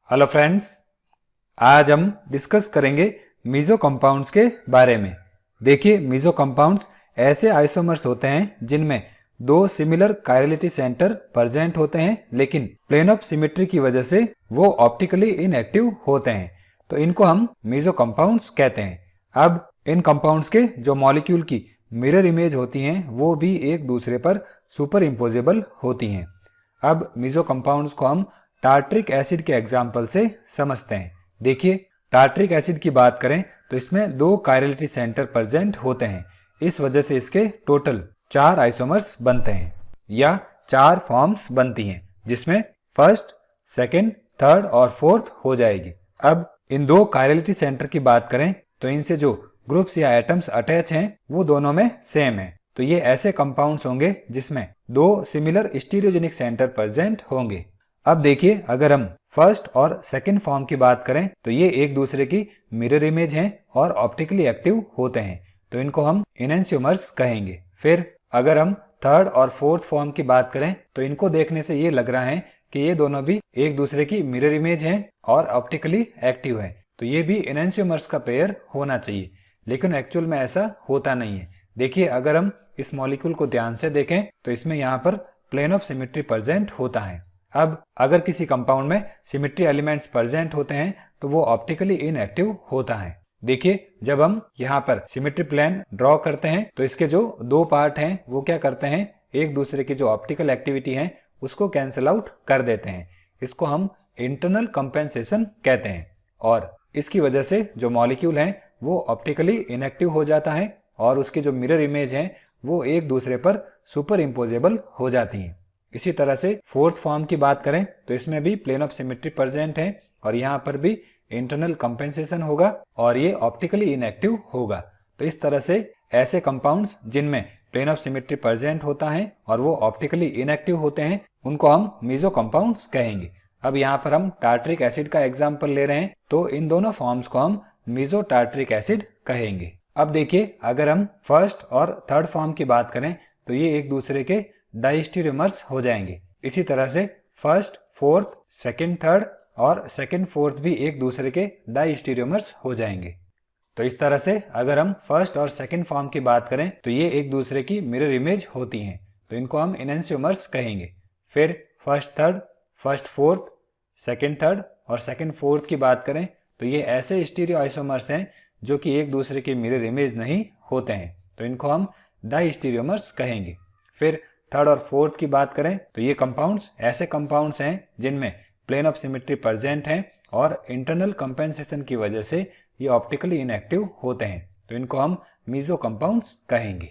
Hello friends, आज हम discuss करेंगे मीजो कंपाउंड्स के बारे में। देखिए, मीजो कंपाउंड्स ऐसे आइसोमर्स होते हैं जिनमें दो सिमिलर कायरलिटी सेंटर प्रेजेंट होते हैं, लेकिन प्लेन ऑफ सिमेट्री की वजह से वो ऑप्टिकली इनएक्टिव होते हैं, तो इनको हम मीजो कंपाउंड्स कहते हैं। अब इन कंपाउंड्स के जो मॉलिक्यूल की मिरर इमेज होती हैं वो भी एक दूसरे पर सुपर इम्पोजेबल होती हैं। अब मीजो कंपाउंड्स को हम टार्ट्रिक एसिड के एग्जाम्पल से समझते हैं। देखिए, टार्ट्रिक एसिड की बात करें तो इसमें दो कायरलिटी सेंटर प्रेजेंट होते हैं। इस वजह से इसके टोटल 4 आइसोमर्स बनते हैं या 4 फॉर्म्स बनती हैं, जिसमें फर्स्ट, सेकंड, थर्ड और फोर्थ हो जाएगी। अब इन दो कायरलिटी सेंटर की बात करें तो इनसे जो ग्रुप्स या एटम्स अटैच हैं वो दोनों में सेम है, तो ये ऐसे कंपाउंड्स होंगे जिसमें दो सिमिलर स्टीरियोजेनिक सेंटर प्रेजेंट होंगे। अब देखिए, अगर हम फर्स्ट और सेकंड फॉर्म की बात करें तो ये एक दूसरे की मिरर इमेज हैं और ऑप्टिकली एक्टिव होते हैं, तो इनको हम इनेंशियोमर्स कहेंगे। फिर अगर हम थर्ड और फोर्थ फॉर्म की बात करें तो इनको देखने से ये लग रहा है कि ये दोनों भी एक दूसरे की मिरर इमेज हैं और ऑप्टिकली एक्टिव है, तो ये भी इनेंशियोमर्स का पेयर होना चाहिए, लेकिन एक्चुअल में ऐसा होता नहीं है। देखिए, अगर हम इस मॉलिक्यूल को ध्यान से देखें तो इसमें यहाँ पर प्लेन ऑफ सिमेट्री प्रेजेंट होता है। अब अगर किसी कंपाउंड में सिमेट्री एलिमेंट्स प्रेजेंट होते हैं तो वो ऑप्टिकली इनएक्टिव होता है। देखिए, जब हम यहाँ पर सिमेट्री प्लेन ड्रॉ करते हैं तो इसके जो दो पार्ट हैं वो क्या करते हैं, एक दूसरे की जो ऑप्टिकल एक्टिविटी है उसको कैंसिल आउट कर देते हैं। इसको हम इंटरनल कंपेंसेशन कहते हैं और इसकी वजह से जो मॉलिक्यूल है वो ऑप्टिकली इनएक्टिव हो जाता है और उसकी जो मिरर इमेज है वो एक दूसरे पर सुपर इम्पोजेबल हो जाती हैं। इसी तरह से फोर्थ फॉर्म की बात करें तो इसमें भी प्लेन ऑफ सिमेट्री प्रेजेंट है और यहाँ पर भी इंटरनल कंपेंसेशन होगा और ये ऑप्टिकली इनएक्टिव होगा। तो इस तरह से ऐसे कंपाउंड्स जिनमें प्लेन ऑफ सिमेट्री प्रेजेंट होता है और वो ऑप्टिकली इनएक्टिव होते हैं उनको हम मीजो कंपाउंड्स कहेंगे। अब यहाँ पर हम टार्ट्रिक एसिड का एग्जाम्पल ले रहे हैं, तो इन दोनों फॉर्म्स को हम मीजो टार्ट्रिक एसिड कहेंगे। अब देखिए, अगर हम फर्स्ट और थर्ड फॉर्म की बात करें तो ये एक दूसरे के डाइस्टीरियोमर्स हो जाएंगे। इसी तरह से फर्स्ट, फोर्थ, सेकंड, थर्ड और सेकंड, फोर्थ भी एक दूसरे के डाइस्टीरियोमर्स हो जाएंगे। तो इस तरह से अगर हम फर्स्ट और सेकंड फॉर्म की बात करें तो ये एक दूसरे की मिरर इमेज होती हैं, तो इनको हम इनेंशियोमर्स कहेंगे। फिर first third, first fourth, second third और सेकंड फोर्थ की बात करें तो ये ऐसे स्टीरियो आइसोमर्स हैं जो कि एक दूसरे की मिरर इमेज नहीं होते हैं, तो इनको हम डाइस्टीरियोमर्स कहेंगे। फिर थर्ड और फोर्थ की बात करें तो ये कंपाउंड्स ऐसे कंपाउंड्स हैं जिनमें प्लेन ऑफ सिमेट्री प्रेजेंट हैं और इंटरनल कंपेंसेशन की वजह से ये ऑप्टिकली इनएक्टिव होते हैं, तो इनको हम मीजो कंपाउंड्स कहेंगे।